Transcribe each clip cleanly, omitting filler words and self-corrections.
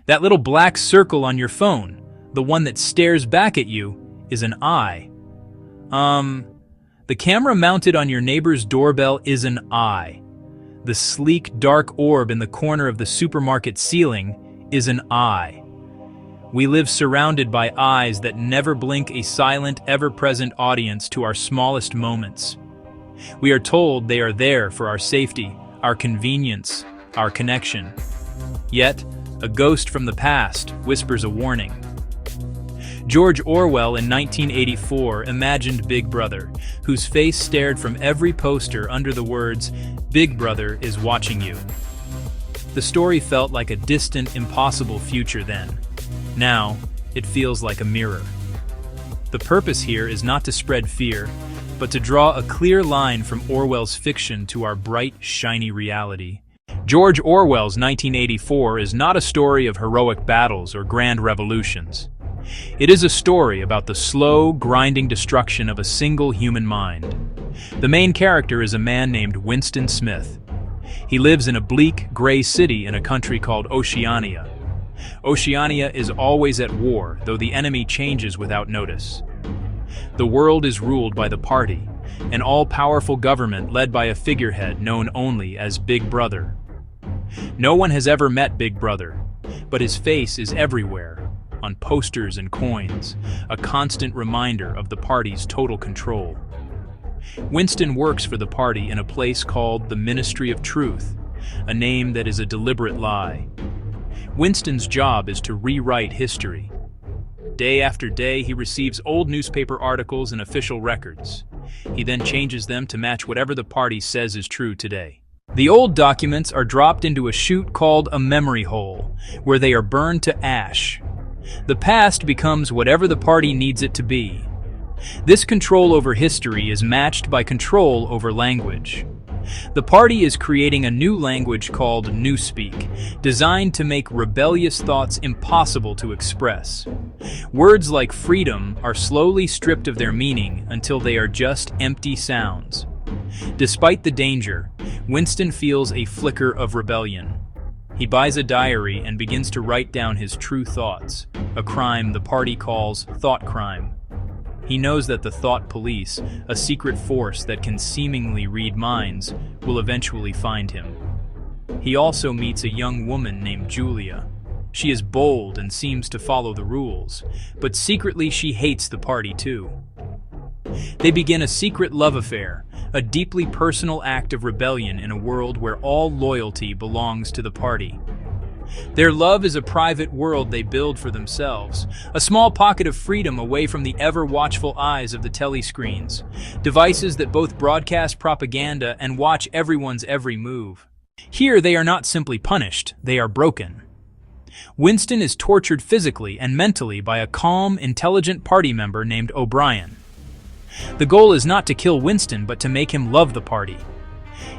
That little black circle on your phone, the one that stares back at you, is an eye. The camera mounted on your neighbor's doorbell is an eye. The sleek, dark orb in the corner of the supermarket ceiling is an eye. We live surrounded by eyes that never blink, a silent, ever-present audience to our smallest moments. We are told they are there for our safety, our convenience, our connection. Yet, a ghost from the past whispers a warning. George Orwell in 1984 imagined Big Brother, whose face stared from every poster under the words, "Big Brother is watching you." The story felt like a distant, impossible future then. Now, it feels like a mirror. The purpose here is not to spread fear, but to draw a clear line from Orwell's fiction to our bright, shiny reality. George Orwell's 1984 is not a story of heroic battles or grand revolutions. It is a story about the slow, grinding destruction of a single human mind. The main character is a man named Winston Smith. He lives in a bleak, gray city in a country called Oceania. Oceania is always at war, though the enemy changes without notice. The world is ruled by the party, an all-powerful government led by a figurehead known only as Big Brother. No one has ever met Big Brother, but his face is everywhere, on posters and coins, a constant reminder of the party's total control. Winston works for the party in a place called the Ministry of Truth, a name that is a deliberate lie. Winston's job is to rewrite history. Day after day, he receives old newspaper articles and official records. He then changes them to match whatever the party says is true today. The old documents are dropped into a chute called a memory hole, where they are burned to ash. The past becomes whatever the party needs it to be. This control over history is matched by control over language. The party is creating a new language called Newspeak, designed to make rebellious thoughts impossible to express. Words like freedom are slowly stripped of their meaning until they are just empty sounds. Despite the danger, Winston feels a flicker of rebellion. He buys a diary and begins to write down his true thoughts, a crime the party calls thought crime. He knows that the thought police, a secret force that can seemingly read minds, will eventually find him. He also meets a young woman named Julia. She is bold and seems to follow the rules, but secretly she hates the party too. They begin a secret love affair, a deeply personal act of rebellion in a world where all loyalty belongs to the party. Their love is a private world they build for themselves, a small pocket of freedom away from the ever-watchful eyes of the telescreens, devices that both broadcast propaganda and watch everyone's every move. Here they are not simply punished, they are broken. Winston is tortured physically and mentally by a calm, intelligent party member named O'Brien. The goal is not to kill Winston, but to make him love the party.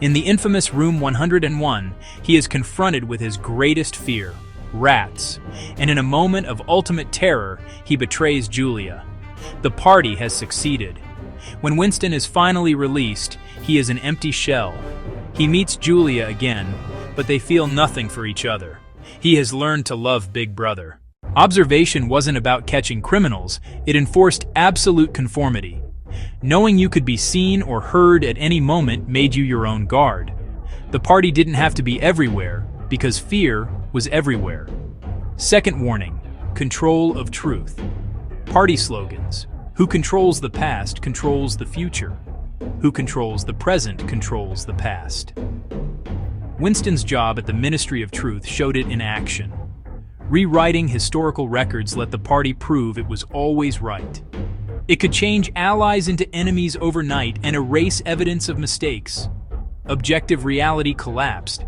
In the infamous Room 101, he is confronted with his greatest fear, rats, and in a moment of ultimate terror, he betrays Julia. The party has succeeded. When Winston is finally released, he is an empty shell. He meets Julia again, but they feel nothing for each other. He has learned to love Big Brother. Observation wasn't about catching criminals, it enforced absolute conformity. Knowing you could be seen or heard at any moment made you your own guard. The party didn't have to be everywhere, because fear was everywhere. Second warning, control of truth. Party slogans. Who controls the past controls the future. Who controls the present controls the past. Winston's job at the Ministry of Truth showed it in action. Rewriting historical records let the party prove it was always right. It could change allies into enemies overnight and erase evidence of mistakes. Objective reality collapsed.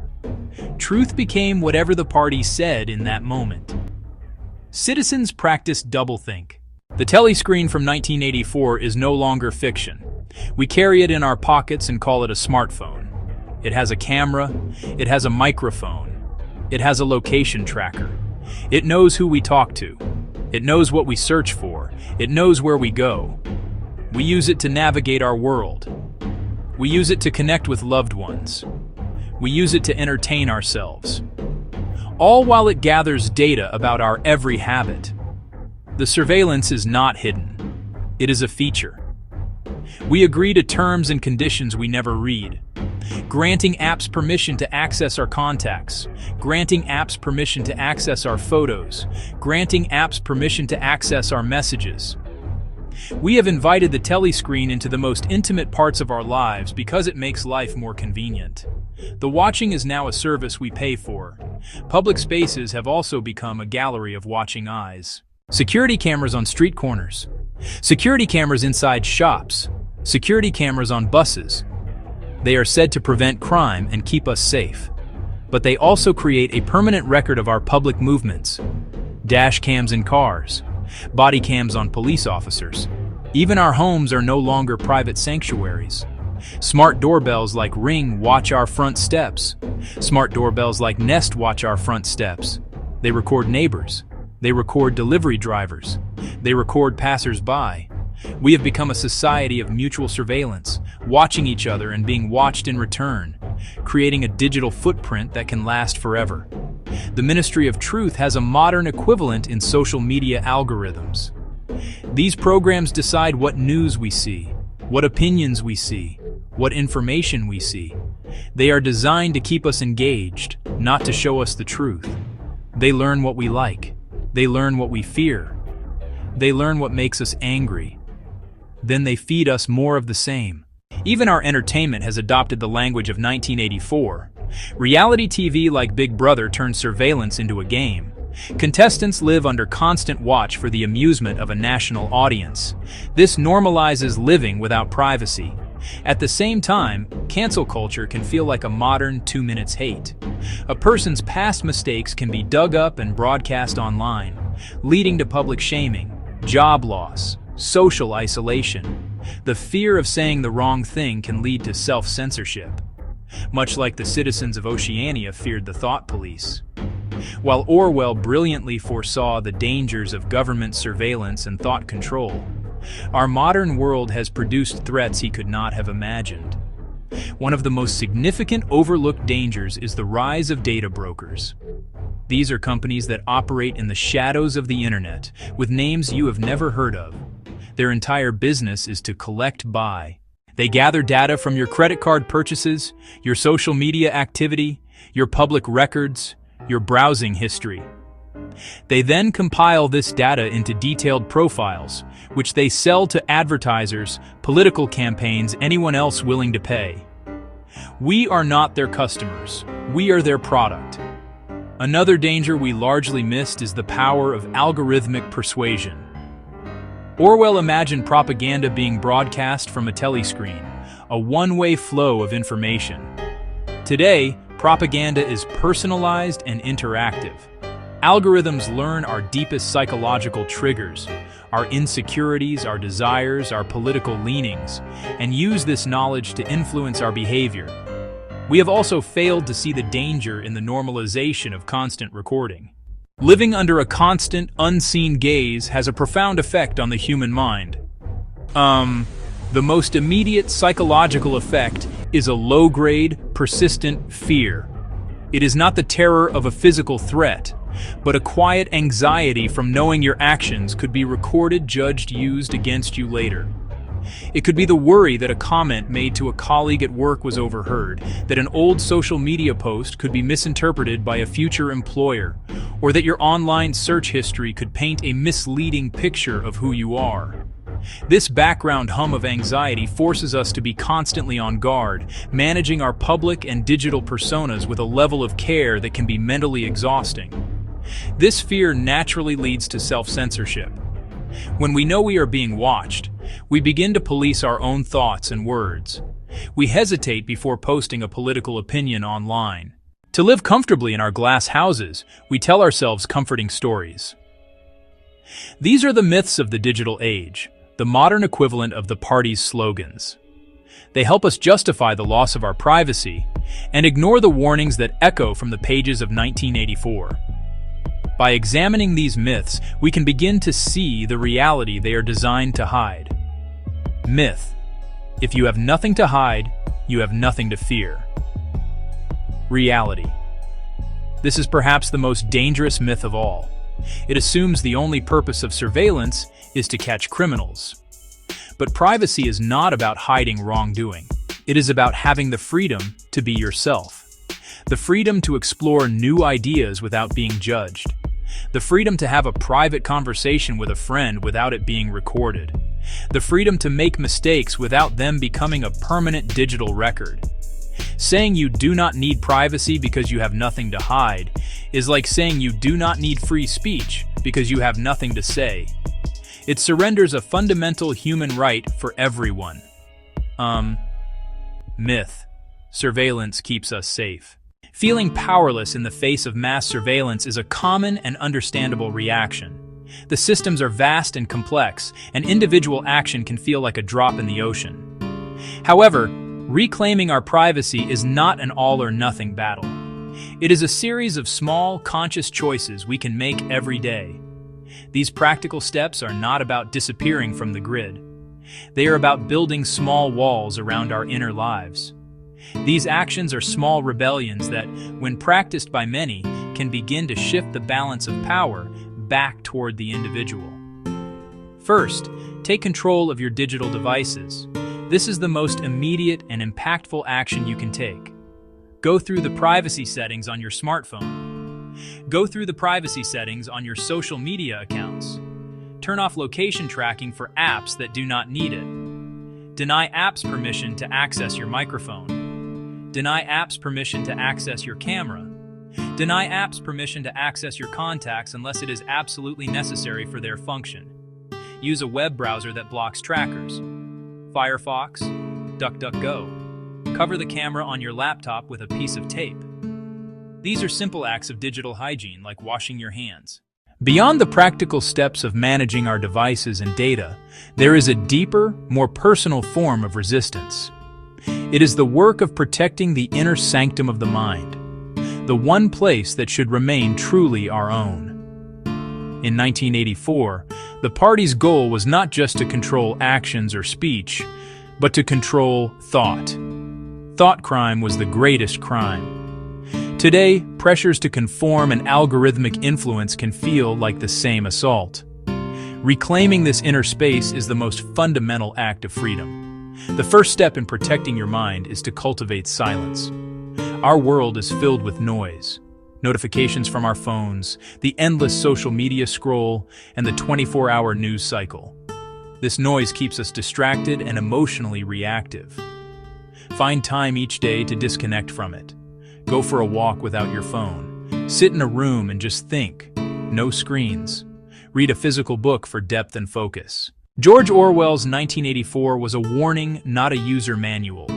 Truth became whatever the party said in that moment. Citizens practiced doublethink. The telescreen from 1984 is no longer fiction. We carry it in our pockets and call it a smartphone. It has a camera, it has a microphone, it has a location tracker. It knows who we talk to. It knows what we search for. It knows where we go. We use it to navigate our world. We use it to connect with loved ones. We use it to entertain ourselves. all while it gathers data about our every habit. The surveillance is not hidden. It is a feature. We agree to terms and conditions we never read. Granting apps permission to access our contacts, granting apps permission to access our photos, granting apps permission to access our messages. We have invited the telescreen into the most intimate parts of our lives because it makes life more convenient. The watching is now a service we pay for. Public spaces have also become a gallery of watching eyes. Security cameras on street corners. Security cameras inside shops. Security cameras on buses. They are said to prevent crime and keep us safe. But they also create a permanent record of our public movements. Dash cams in cars. Body cams on police officers. Even our homes are no longer private sanctuaries. Smart doorbells like Ring watch our front steps. Smart doorbells like Nest watch our front steps. They record neighbors. They record delivery drivers. They record passers-by. We have become a society of mutual surveillance, watching each other and being watched in return, creating a digital footprint that can last forever. The Ministry of Truth has a modern equivalent in social media algorithms. These programs decide what news we see, what opinions we see, what information we see. They are designed to keep us engaged, not to show us the truth. They learn what we like. They learn what we fear. They learn what makes us angry. Then they feed us more of the same. Even our entertainment has adopted the language of 1984. Reality TV like Big Brother turns surveillance into a game. Contestants live under constant watch for the amusement of a national audience. This normalizes living without privacy. At the same time, cancel culture can feel like a modern 2 minutes hate. A person's past mistakes can be dug up and broadcast online, leading to public shaming, job loss, social isolation. The fear of saying the wrong thing can lead to self-censorship, much like the citizens of Oceania feared the thought police. While Orwell brilliantly foresaw the dangers of government surveillance and thought control, our modern world has produced threats he could not have imagined. One of the most significant overlooked dangers is the rise of data brokers. These are companies that operate in the shadows of the internet, with names you have never heard of. Their entire business is to collect by. They gather data from your credit card purchases, your social media activity, your public records, your browsing history. They then compile this data into detailed profiles, which they sell to advertisers, political campaigns, anyone else willing to pay. We are not their customers. We are their product. Another danger we largely missed is the power of algorithmic persuasion. Orwell imagined propaganda being broadcast from a telescreen, a one-way flow of information. Today, propaganda is personalized and interactive. Algorithms learn our deepest psychological triggers, our insecurities, our desires, our political leanings, and use this knowledge to influence our behavior. We have also failed to see the danger in the normalization of constant recording. Living under a constant, unseen gaze has a profound effect on the human mind. The most immediate psychological effect is a low-grade, persistent fear. It is not the terror of a physical threat, but a quiet anxiety from knowing your actions could be recorded, judged, used against you later. It could be the worry that a comment made to a colleague at work was overheard, that an old social media post could be misinterpreted by a future employer, or that your online search history could paint a misleading picture of who you are. This background hum of anxiety forces us to be constantly on guard, managing our public and digital personas with a level of care that can be mentally exhausting. This fear naturally leads to self-censorship. When we know we are being watched, we begin to police our own thoughts and words. We hesitate before posting a political opinion online. To live comfortably in our glass houses, we tell ourselves comforting stories. These are the myths of the digital age, the modern equivalent of the party's slogans. They help us justify the loss of our privacy and ignore the warnings that echo from the pages of 1984. By examining these myths, we can begin to see the reality they are designed to hide. Myth: if you have nothing to hide, you have nothing to fear. Reality: This is perhaps the most dangerous myth of all. It assumes the only purpose of surveillance is to catch criminals. But privacy is not about hiding wrongdoing. It is about having the freedom to be yourself. The freedom to explore new ideas without being judged. The freedom to have a private conversation with a friend without it being recorded. The freedom to make mistakes without them becoming a permanent digital record. Saying you do not need privacy because you have nothing to hide is like saying you do not need free speech because you have nothing to say. It surrenders a fundamental human right for everyone. Myth. Surveillance keeps us safe. Feeling powerless in the face of mass surveillance is a common and understandable reaction. The systems are vast and complex, and individual action can feel like a drop in the ocean. However, reclaiming our privacy is not an all-or-nothing battle. It is a series of small, conscious choices we can make every day. These practical steps are not about disappearing from the grid. They are about building small walls around our inner lives. These actions are small rebellions that, when practiced by many, can begin to shift the balance of power back toward the individual. First, take control of your digital devices. This is the most immediate and impactful action you can take. Go through the privacy settings on your smartphone. Go through the privacy settings on your social media accounts. Turn off location tracking for apps that do not need it. Deny apps permission to access your microphone. Deny apps permission to access your camera. Deny apps permission to access your contacts unless it is absolutely necessary for their function. Use a web browser that blocks trackers. Firefox, DuckDuckGo. Cover the camera on your laptop with a piece of tape. These are simple acts of digital hygiene, like washing your hands. Beyond the practical steps of managing our devices and data, there is a deeper, more personal form of resistance. It is the work of protecting the inner sanctum of the mind, the one place that should remain truly our own. In 1984, the party's goal was not just to control actions or speech, but to control thought. Thought crime was the greatest crime. Today, pressures to conform and algorithmic influence can feel like the same assault. Reclaiming this inner space is the most fundamental act of freedom. The first step in protecting your mind is to cultivate silence. Our world is filled with noise. Notifications from our phones, the endless social media scroll, and the 24-hour news cycle. This noise keeps us distracted and emotionally reactive. Find time each day to disconnect from it. Go for a walk without your phone. Sit in a room and just think. No screens. Read a physical book for depth and focus. George Orwell's 1984 was a warning, not a user manual.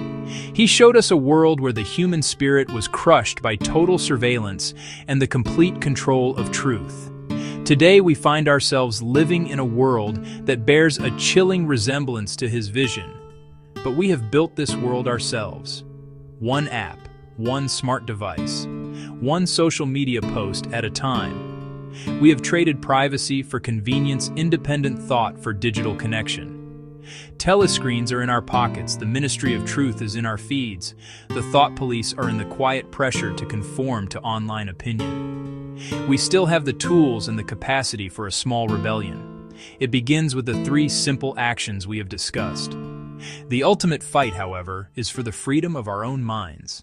He showed us a world where the human spirit was crushed by total surveillance and the complete control of truth. Today we find ourselves living in a world that bears a chilling resemblance to his vision. But we have built this world ourselves. One app, one smart device, one social media post at a time. We have traded privacy for convenience, independent thought for digital connection. Telescreens are in our pockets, the ministry of truth is in our feeds, the thought police are in the quiet pressure to conform to online opinion. We still have the tools and the capacity for a small rebellion. It begins with the 3 simple actions we have discussed. The ultimate fight, however, is for the freedom of our own minds.